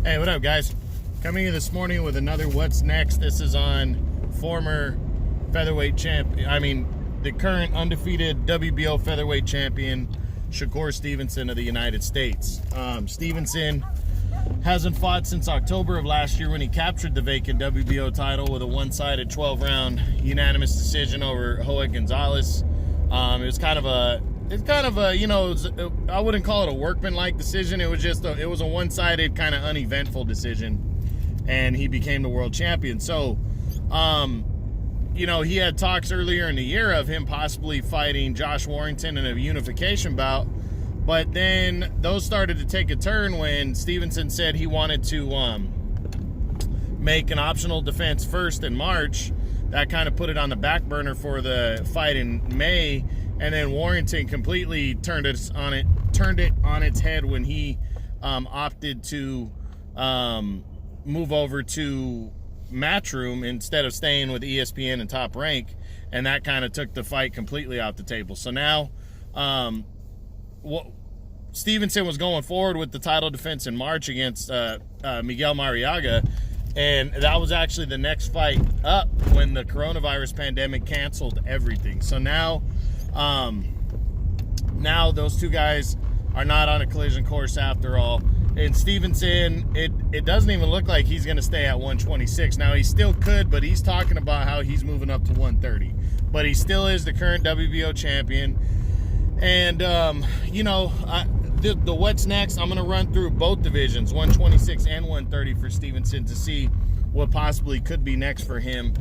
Hey, what up, guys? Coming here this morning with another What's Next. This is on former featherweight the current undefeated WBO featherweight champion, Shakur Stevenson of the United States. Stevenson hasn't fought since October of last year when he captured the vacant WBO title with a one-sided 12-round unanimous decision over Joe Gonzalez. It was kind of a, I wouldn't call it a workman-like decision. It was a one-sided, kind of uneventful decision, and he became the world champion. So, he had talks earlier in the year of him possibly fighting Josh Warrington in a unification bout, but then those started to take a turn when Stevenson said he wanted to make an optional defense first in March. That kind of put it on the back burner for the fight in May. And then Warrington completely turned it on its head when he opted to move over to Matchroom instead of staying with ESPN and Top Rank, and that kind of took the fight completely off the table. So now, Stevenson was going forward with the title defense in March against Miguel Mariaga, and that was actually the next fight up when the coronavirus pandemic canceled everything. So now those two guys are not on a collision course after all. And Stevenson, it doesn't even look like he's going to stay at 126. Now, he still could, but he's talking about how he's moving up to 130. But he still is the current WBO champion. And, the what's next, I'm going to run through both divisions, 126 and 130 for Stevenson, to see what possibly could be next for him.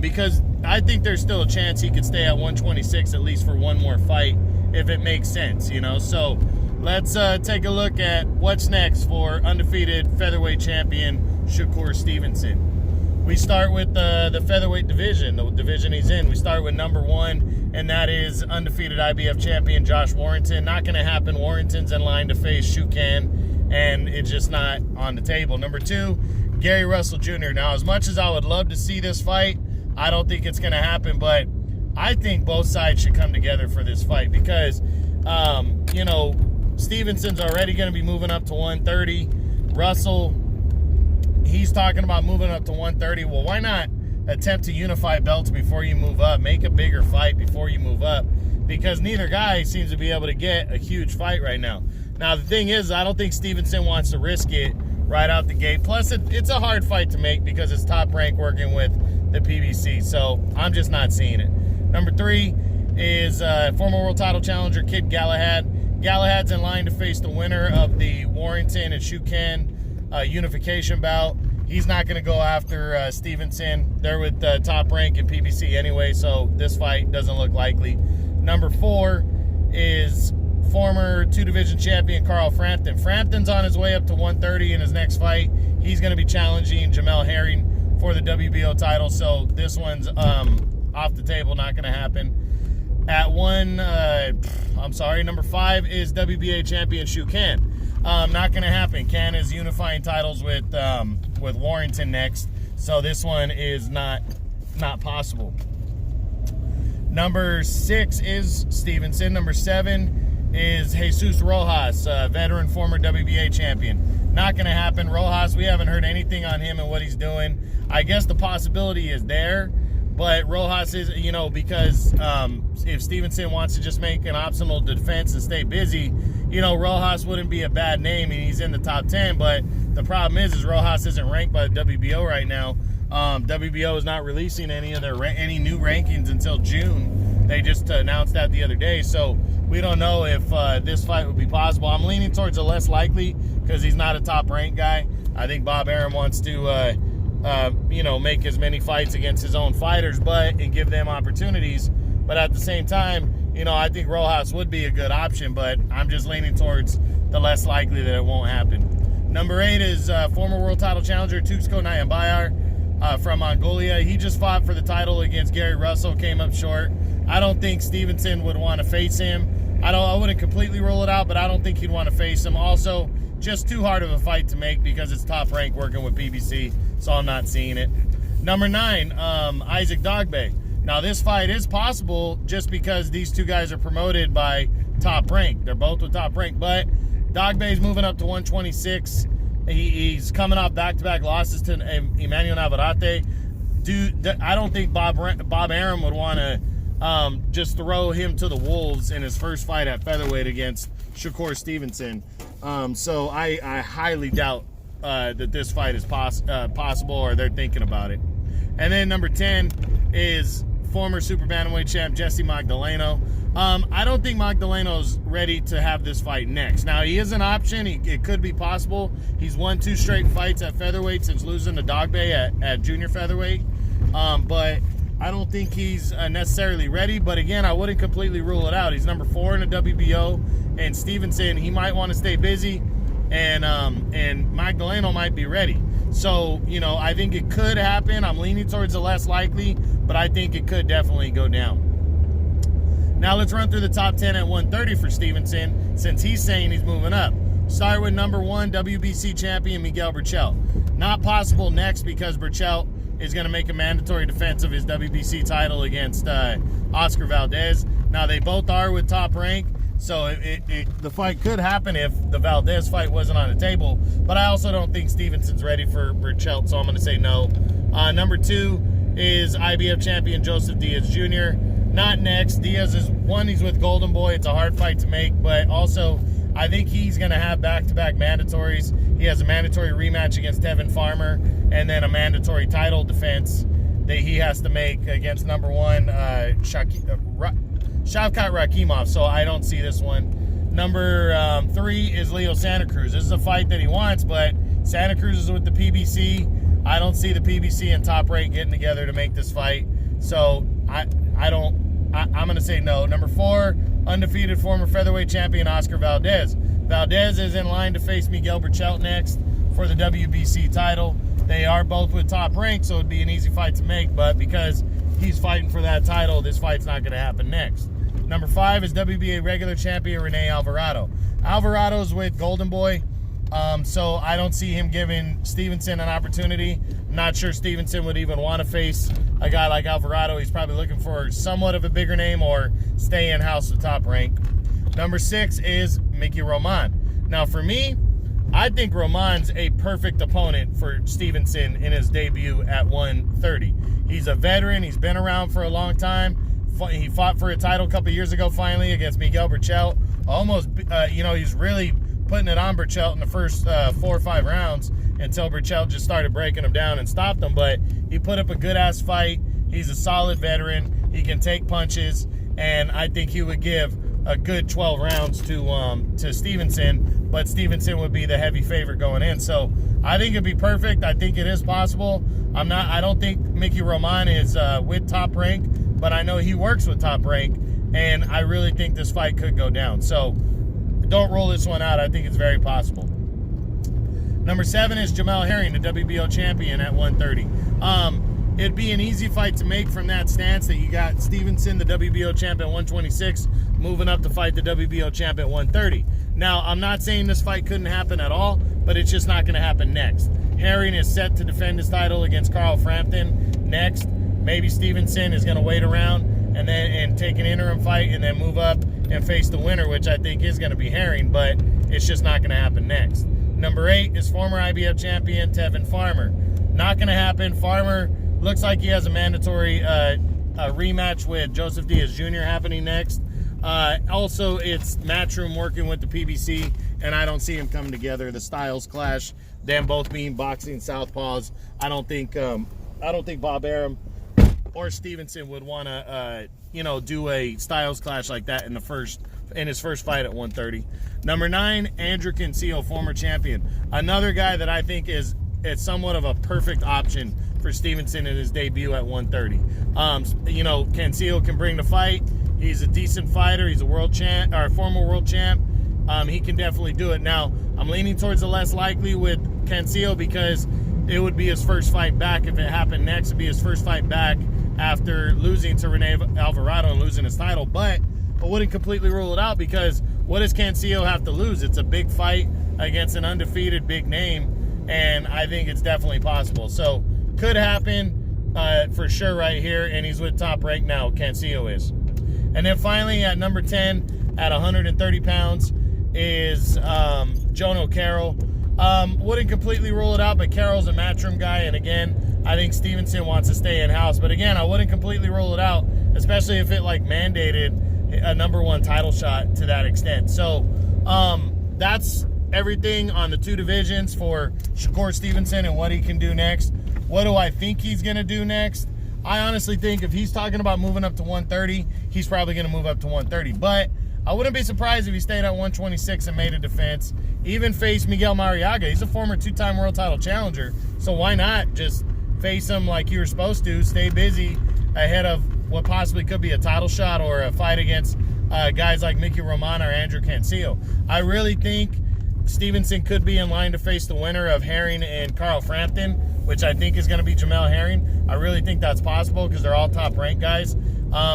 Because I think there's still a chance he could stay at 126 at least for one more fight if it makes sense, So let's take a look at what's next for undefeated featherweight champion Shakur Stevenson. We start with the featherweight division, the division he's in. We start with number one, and that is undefeated IBF champion Josh Warrington. Not going to happen. Warrington's in line to face Shakur, and it's just not on the table. Number two, Gary Russell Jr. Now, as much as I would love to see this fight, I don't think it's going to happen, but I think both sides should come together for this fight because, Stevenson's already going to be moving up to 130. Russell, he's talking about moving up to 130. Well, why not attempt to unify belts before you move up? Make a bigger fight before you move up, because neither guy seems to be able to get a huge fight right now. Now, the thing is, I don't think Stevenson wants to risk it right out the gate. Plus, it's a hard fight to make because it's Top Rank working with the PBC. So I'm just not seeing it. Number three is former world title challenger Kid Galahad. Galahad's in line to face the winner of the Warrington and Shakur unification bout. He's not going to go after Stevenson. They're with Top Rank and PBC anyway, so this fight doesn't look likely. Number four is former two-division champion Carl Frampton. Frampton's on his way up to 130 in his next fight. He's going to be challenging Jamel Herring for the WBO title, so this one's off the table, not going to happen. At number five is WBA champion Shakur. Not going to happen. Can is unifying titles with Warrington next, so this one is not possible. Number six is Stevenson. Number seven is Jesus Rojas, veteran, former WBA champion. Not going to happen. Rojas, we haven't heard anything on him and what he's doing. I guess the possibility is there, but Rojas is, because if Stevenson wants to just make an optional defense and stay busy, Rojas wouldn't be a bad name, and he's in the top 10, but the problem is Rojas isn't ranked by the WBO right now. WBO is not releasing any new rankings until June. They just announced that the other day, so we don't know if this fight would be possible. I'm leaning towards the less likely because he's not a top-ranked guy. I think Bob Arum wants to, make as many fights against his own fighters, and give them opportunities. But at the same time, I think Rojas would be a good option, but I'm just leaning towards the less likely that it won't happen. Number eight is former world title challenger Tuxko Nyambayar from Mongolia. He just fought for the title against Gary Russell, came up short. I don't think Stevenson would want to face him. I wouldn't completely rule it out, but I don't think he'd want to face him. Also, just too hard of a fight to make because it's Top Rank working with PBC, so I'm not seeing it. Number nine, Isaac Dongbaek. Now, this fight is possible just because these two guys are promoted by Top Rank. They're both with Top Rank, but Dongbaek's moving up to 126. He's coming off back-to-back losses to Emmanuel Navarrete. Dude, I don't think Bob Arum would want to just throw him to the wolves in his first fight at featherweight against Shakur Stevenson. So I highly doubt that this fight is possible, or they're thinking about it. And then number 10 is former super bantamweight champ Jesse Magdaleno. I don't think Magdaleno's ready to have this fight next. Now, he is an option. It could be possible. He's won 2 straight fights at featherweight since losing to Dongbaek at junior featherweight. But I don't think he's necessarily ready. But again, I wouldn't completely rule it out. He's number 4 in the WBO. And Stevenson, he might want to stay busy. And Magdaleno might be ready. So, you know, I think it could happen. I'm leaning towards the less likely, but I think it could definitely go down. Now let's run through the top 10 at 130 for Stevenson, since he's saying he's moving up. Start with number 1, WBC champion Miguel Berchelt. Not possible next because Berchelt is going to make a mandatory defense of his WBC title against Oscar Valdez. Now they both are with Top Rank, so the fight could happen if the Valdez fight wasn't on the table, but I also don't think Stevenson's ready for Berchelt, so I'm going to say no. Number 2 is IBF champion Joseph Diaz Jr. Not next. Diaz is one, he's with Golden Boy. It's a hard fight to make, but also I think he's going to have back-to-back mandatories. He has a mandatory rematch against Tevin Farmer and then a mandatory title defense that he has to make against number 1, Shavkat Rakimov, so I don't see this one. Number 3 is Leo Santa Cruz. This is a fight that he wants, but Santa Cruz is with the PBC. I don't see the PBC and Top Rank getting together to make this fight, so I'm going to say no. Number 4, undefeated former featherweight champion Oscar Valdez. Valdez is in line to face Miguel Berchelt next for the WBC title. They are both with Top Rank, so it'd be an easy fight to make, but because he's fighting for that title, this fight's not going to happen next. Number 5 is WBA regular champion Rene Alvarado. Alvarado's with Golden Boy, so I don't see him giving Stevenson an opportunity. I'm not sure Stevenson would even want to face a guy like Alvarado. He's probably looking for somewhat of a bigger name or stay in-house with Top Rank. Number 6 is Mickey Roman. Now, for me, I think Roman's a perfect opponent for Stevenson in his debut at 130. He's a veteran. He's been around for a long time. He fought for a title a couple years ago finally against Miguel Berchelt. Almost, he's really putting it on Berchelt in the first 4 or 5 rounds until Berchelt just started breaking him down and stopped him. But he put up a good-ass fight. He's a solid veteran. He can take punches, and I think he would give a good 12 rounds to Stevenson, but Stevenson would be the heavy favorite going in. So I think it'd be perfect. I think it is possible. I don't think Mickey Roman is with Top Rank, but I know he works with Top Rank, and I really think this fight could go down. So don't rule this one out. I think it's very possible. Number 7 is Jamel Herring, the WBO champion at 130. It'd be an easy fight to make from that stance that you got Stevenson, the WBO champ at 126, moving up to fight the WBO champ at 130. Now, I'm not saying this fight couldn't happen at all, but it's just not going to happen next. Herring is set to defend his title against Carl Frampton next. Maybe Stevenson is going to wait around and take an interim fight and then move up and face the winner, which I think is going to be Herring, but it's just not going to happen next. Number 8 is former IBF champion Tevin Farmer. Not going to happen. Farmer looks like he has a mandatory rematch with Joseph Diaz Jr. happening next. Also, it's Matchroom working with the PBC, and I don't see him coming together. The styles clash, them both being boxing southpaws. I don't think Bob Arum or Stevenson would want to, do a styles clash like that in his first fight at 130. Number 9, Andrew Cancio, former champion. Another guy that I think is somewhat of a perfect option for Stevenson in his debut at 130. Cancio can bring the fight. He's a decent fighter. He's a world champ, or former world champ. He can definitely do it. Now, I'm leaning towards the less likely with Cancio because it would be his first fight back. If it happened next, it'd be his first fight back after losing to Rene Alvarado and losing his title. But I wouldn't completely rule it out because what does Cancio have to lose? It's a big fight against an undefeated big name, and I think it's definitely possible. So could happen for sure right here, and he's with Top Rank now, Cancio is. And then finally at number 10 at 130 pounds is Jono Carroll. Wouldn't completely rule it out, but Carroll's a Matchroom guy, and again, I think Stevenson wants to stay in-house. But again, I wouldn't completely rule it out, especially if it like mandated a #1 title shot to that extent. So that's everything on the 2 divisions for Shakur Stevenson and what he can do next. What do I think he's going to do next? I honestly think if he's talking about moving up to 130, he's probably going to move up to 130. But I wouldn't be surprised if he stayed at 126 and made a defense. Even face Miguel Mariaga. He's a former 2-time world title challenger. So why not just face him like you were supposed to, stay busy ahead of what possibly could be a title shot or a fight against guys like Mickey Roman or Andrew Cancio. I really think Stevenson could be in line to face the winner of Herring and Carl Frampton, which I think is going to be Jamel Herring. I really think that's possible because they're all top-ranked guys.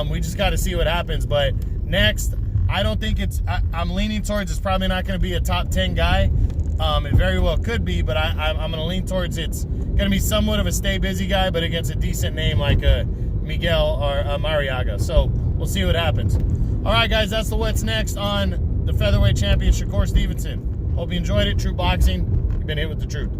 We just got to see what happens. But next, I don't think I'm leaning towards it's probably not going to be a top 10 guy. It very well could be, but I'm going to lean towards it's going to be somewhat of a stay-busy guy, but against a decent name like Miguel or Mariaga. So we'll see what happens. All right, guys, that's the what's next on the featherweight champion, Shakur Stevenson. Hope you enjoyed it. True Boxing, you've been hit with the truth.